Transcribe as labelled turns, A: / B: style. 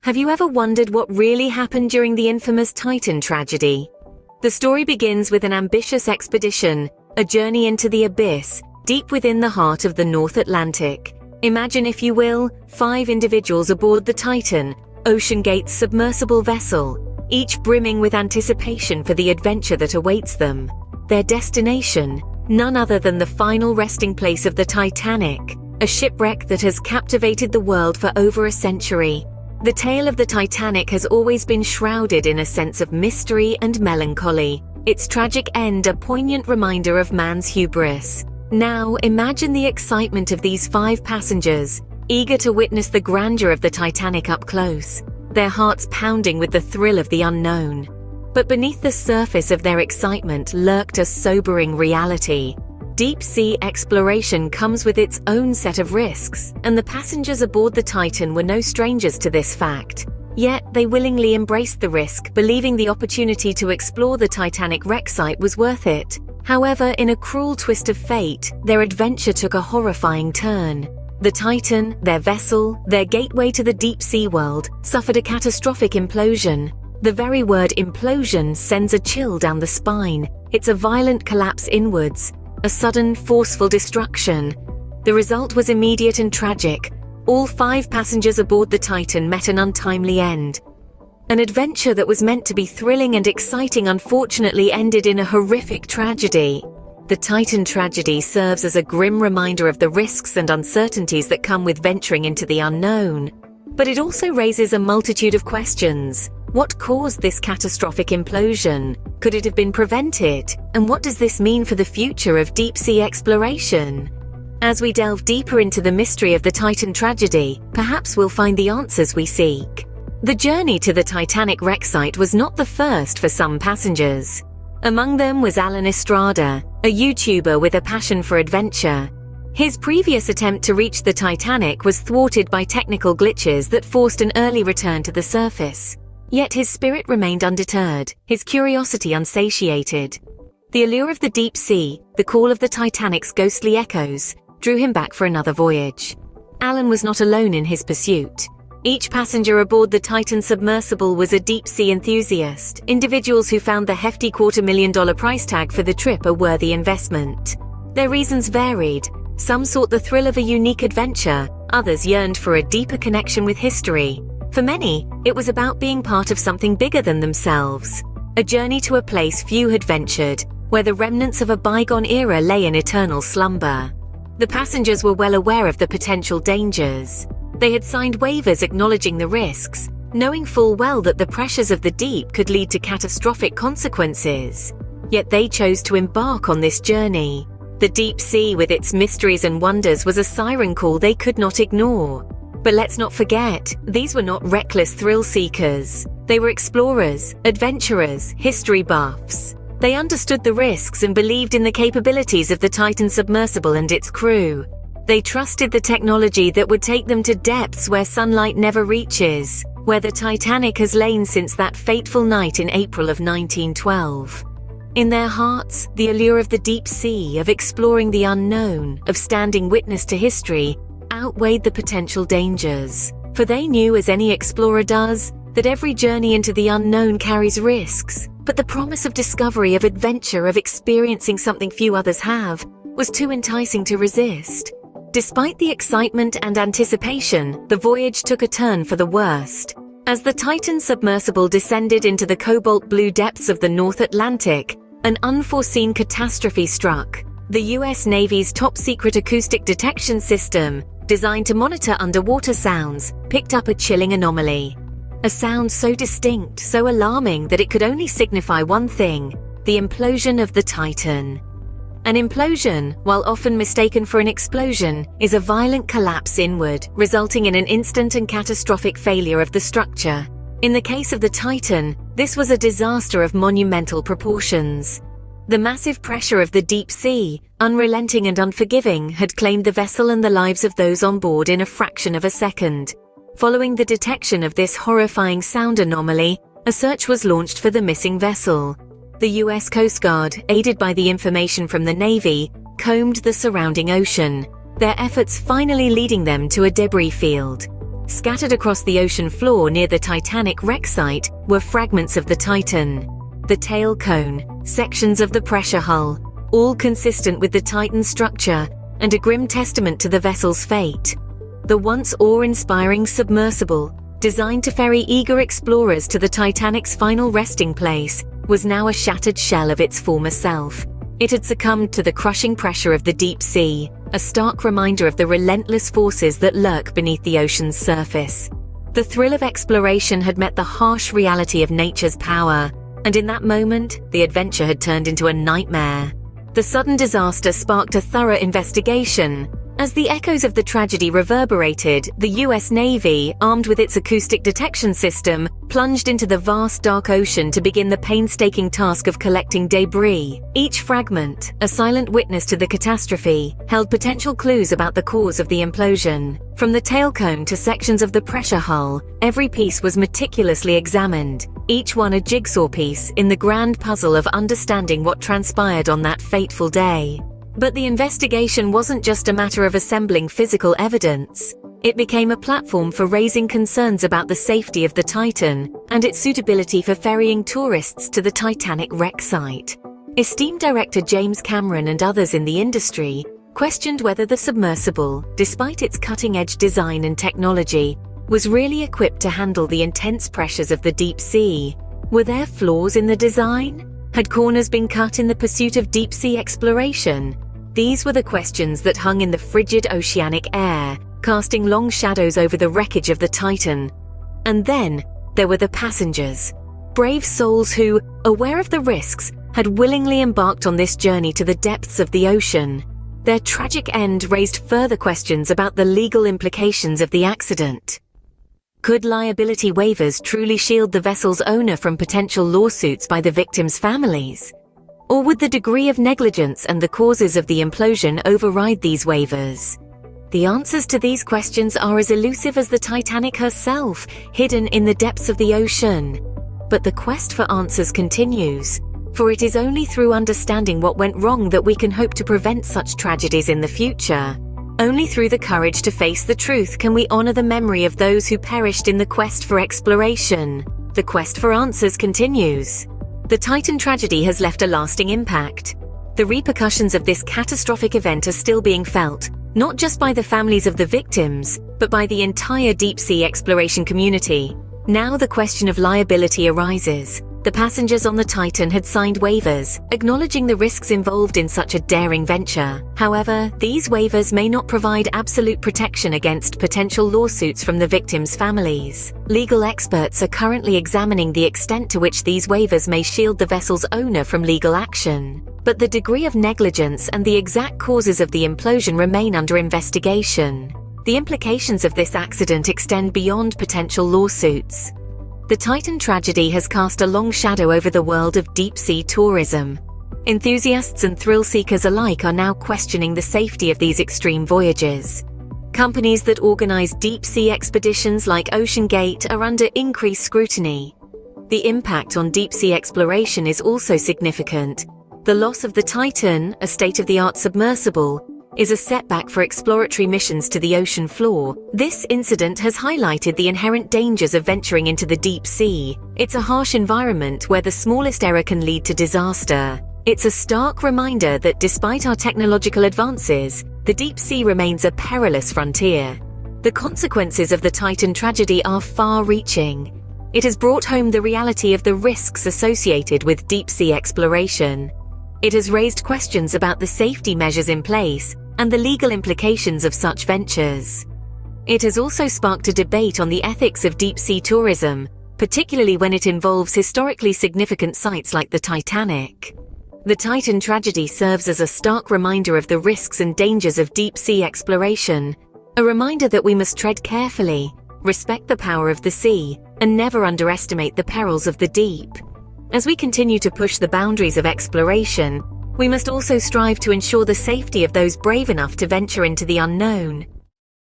A: Have you ever wondered what really happened during the infamous Titan tragedy? The story begins with an ambitious expedition, a journey into the abyss, deep within the heart of the North Atlantic. Imagine, if you will, 5 individuals aboard the Titan, OceanGate's submersible vessel, each brimming with anticipation for the adventure that awaits them. Their destination, none other than the final resting place of the Titanic, a shipwreck that has captivated the world for over a century. The tale of the Titanic has always been shrouded in a sense of mystery and melancholy, its tragic end a poignant reminder of man's hubris. Now, imagine the excitement of these 5 passengers, eager to witness the grandeur of the Titanic up close, their hearts pounding with the thrill of the unknown. But beneath the surface of their excitement lurked a sobering reality. Deep-sea exploration comes with its own set of risks, and the passengers aboard the Titan were no strangers to this fact. Yet, they willingly embraced the risk, believing the opportunity to explore the Titanic wreck site was worth it. However, in a cruel twist of fate, their adventure took a horrifying turn. The Titan, their vessel, their gateway to the deep-sea world, suffered a catastrophic implosion. The very word implosion sends a chill down the spine. It's a violent collapse inwards, a sudden, forceful destruction. The result was immediate and tragic. All 5 passengers aboard the Titan met an untimely end. An adventure that was meant to be thrilling and exciting unfortunately ended in a horrific tragedy. The Titan tragedy serves as a grim reminder of the risks and uncertainties that come with venturing into the unknown. But it also raises a multitude of questions. What caused this catastrophic implosion? Could it have been prevented? And what does this mean for the future of deep-sea exploration? As we delve deeper into the mystery of the Titan tragedy, perhaps we'll find the answers we seek. The journey to the Titanic wreck site was not the first for some passengers. Among them was Alan Estrada, a YouTuber with a passion for adventure. His previous attempt to reach the Titanic was thwarted by technical glitches that forced an early return to the surface. Yet his spirit remained undeterred, his curiosity unsatiated. The allure of the deep sea, the call of the Titanic's ghostly echoes, drew him back for another voyage. Alan was not alone in his pursuit. Each passenger aboard the Titan submersible was a deep-sea enthusiast, individuals who found the hefty $250,000 price tag for the trip a worthy investment. Their reasons varied. Some sought the thrill of a unique adventure, others yearned for a deeper connection with history. For many, it was about being part of something bigger than themselves, a journey to a place few had ventured, where the remnants of a bygone era lay in eternal slumber. The passengers were well aware of the potential dangers. They had signed waivers acknowledging the risks, knowing full well that the pressures of the deep could lead to catastrophic consequences. Yet they chose to embark on this journey. The deep sea with its mysteries and wonders was a siren call they could not ignore. But let's not forget, these were not reckless thrill seekers. They were explorers, adventurers, history buffs. They understood the risks and believed in the capabilities of the Titan submersible and its crew. They trusted the technology that would take them to depths where sunlight never reaches, where the Titanic has lain since that fateful night in April of 1912. In their hearts, the allure of the deep sea, of exploring the unknown, of standing witness to history, outweighed the potential dangers. For they knew, as any explorer does, that every journey into the unknown carries risks. But the promise of discovery, of adventure, of experiencing something few others have, was too enticing to resist. Despite the excitement and anticipation, the voyage took a turn for the worst. As the Titan submersible descended into the cobalt blue depths of the North Atlantic, an unforeseen catastrophe struck. The US Navy's top-secret acoustic detection system, designed to monitor underwater sounds, picked up a chilling anomaly. A sound so distinct, so alarming that it could only signify one thing: the implosion of the Titan. An implosion, while often mistaken for an explosion, is a violent collapse inward, resulting in an instant and catastrophic failure of the structure. In the case of the Titan, this was a disaster of monumental proportions. The massive pressure of the deep sea, unrelenting and unforgiving, had claimed the vessel and the lives of those on board in a fraction of a second. Following the detection of this horrifying sound anomaly, a search was launched for the missing vessel. The US Coast Guard, aided by the information from the Navy, combed the surrounding ocean, their efforts finally leading them to a debris field. Scattered across the ocean floor near the Titanic wreck site were fragments of the Titan, the tail cone, sections of the pressure hull, all consistent with the Titan's structure and a grim testament to the vessel's fate. The once awe-inspiring submersible, designed to ferry eager explorers to the Titanic's final resting place, was now a shattered shell of its former self. It had succumbed to the crushing pressure of the deep sea, a stark reminder of the relentless forces that lurk beneath the ocean's surface. The thrill of exploration had met the harsh reality of nature's power, and in that moment, the adventure had turned into a nightmare. The sudden disaster sparked a thorough investigation. As the echoes of the tragedy reverberated, the US Navy, armed with its acoustic detection system, plunged into the vast dark ocean to begin the painstaking task of collecting debris. Each fragment, a silent witness to the catastrophe, held potential clues about the cause of the implosion. From the tail cone to sections of the pressure hull, every piece was meticulously examined, each one a jigsaw piece in the grand puzzle of understanding what transpired on that fateful day. But the investigation wasn't just a matter of assembling physical evidence. It became a platform for raising concerns about the safety of the Titan and its suitability for ferrying tourists to the Titanic wreck site. Esteemed director James Cameron and others in the industry questioned whether the submersible, despite its cutting-edge design and technology, was really equipped to handle the intense pressures of the deep sea. Were there flaws in the design? Had corners been cut in the pursuit of deep-sea exploration? These were the questions that hung in the frigid oceanic air, casting long shadows over the wreckage of the Titan. And then, there were the passengers. Brave souls who, aware of the risks, had willingly embarked on this journey to the depths of the ocean. Their tragic end raised further questions about the legal implications of the accident. Could liability waivers truly shield the vessel's owner from potential lawsuits by the victims' families? Or would the degree of negligence and the causes of the implosion override these waivers? The answers to these questions are as elusive as the Titanic herself, hidden in the depths of the ocean. But the quest for answers continues, for it is only through understanding what went wrong that we can hope to prevent such tragedies in the future. Only through the courage to face the truth can we honor the memory of those who perished in the quest for exploration. The quest for answers continues. The Titan tragedy has left a lasting impact. The repercussions of this catastrophic event are still being felt, not just by the families of the victims, but by the entire deep-sea exploration community. Now the question of liability arises. The passengers on the Titan had signed waivers, acknowledging the risks involved in such a daring venture. However, these waivers may not provide absolute protection against potential lawsuits from the victims' families. Legal experts are currently examining the extent to which these waivers may shield the vessel's owner from legal action. But the degree of negligence and the exact causes of the implosion remain under investigation. The implications of this accident extend beyond potential lawsuits. The Titan tragedy has cast a long shadow over the world of deep-sea tourism. Enthusiasts and thrill-seekers alike are now questioning the safety of these extreme voyages. Companies that organize deep-sea expeditions like OceanGate are under increased scrutiny. The impact on deep-sea exploration is also significant. The loss of the Titan, a state-of-the-art submersible, is a setback for exploratory missions to the ocean floor. This incident has highlighted the inherent dangers of venturing into the deep sea. It's a harsh environment where the smallest error can lead to disaster. It's a stark reminder that despite our technological advances, the deep sea remains a perilous frontier. The consequences of the Titan tragedy are far-reaching. It has brought home the reality of the risks associated with deep-sea exploration. It has raised questions about the safety measures in place and the legal implications of such ventures. It has also sparked a debate on the ethics of deep-sea tourism, particularly when it involves historically significant sites like the Titanic. The Titan tragedy serves as a stark reminder of the risks and dangers of deep-sea exploration, a reminder that we must tread carefully, respect the power of the sea, and never underestimate the perils of the deep. As we continue to push the boundaries of exploration, we must also strive to ensure the safety of those brave enough to venture into the unknown.